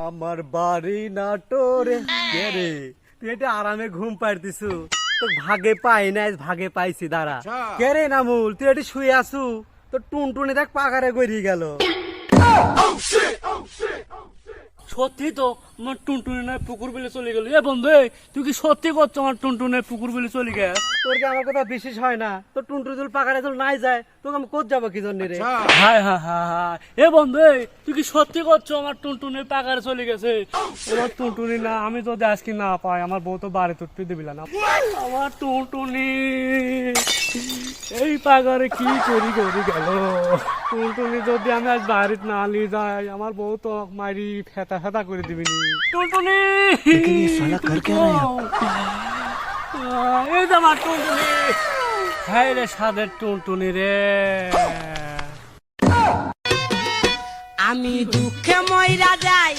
আমার বাড়ি নাটোরে কে রে তুই এটা আরামে ঘুম পাড়তিছু তো ভাগে পাই না ভাগে পাইছি দাঁড়া কে রে নামুল তুই এটি শুয়ে আসু তো টুনটুনি দেখ পাকারে গড়িয়ে গেল সত্যি তো আমার টুনটুনি নয় পুকুর বেলে চলে গেল। এ বন্ধু তুই কি সত্যি করছো আমার টুনটুনি পুকুর বেলে চলে গেল? তোর কি আমার কথা বিশ্বাস হয় না? তো টুনটুনি যদি পাকারে যদি নাই যায় তোকে আমি কোথ যাবো কি জন্য রে? হায় হায় হায় হায়, এ বন্ধু তুই কি সত্যি করছো আমার টুনটুনি পাকারে চলে গেছে? আমার টুনটুনি না, আমি যদি আজকে না পাই আমার বউ তো বাড়ি তুটতে দিবি না। আমার টুনটুনি এই পাকারে কি করি করি গেল। টুনটুনি যদি আমি আজ বাড়িতে না নিয়ে যাই আমার বউ তো মারি ফেতা ফেতা করে দিবি নি। টুনটুনি এই যে আমার টুনটুনি, হ্যাঁ রে সাদের টুনটুনি রে। আমি দুঃখে ময়রা যাই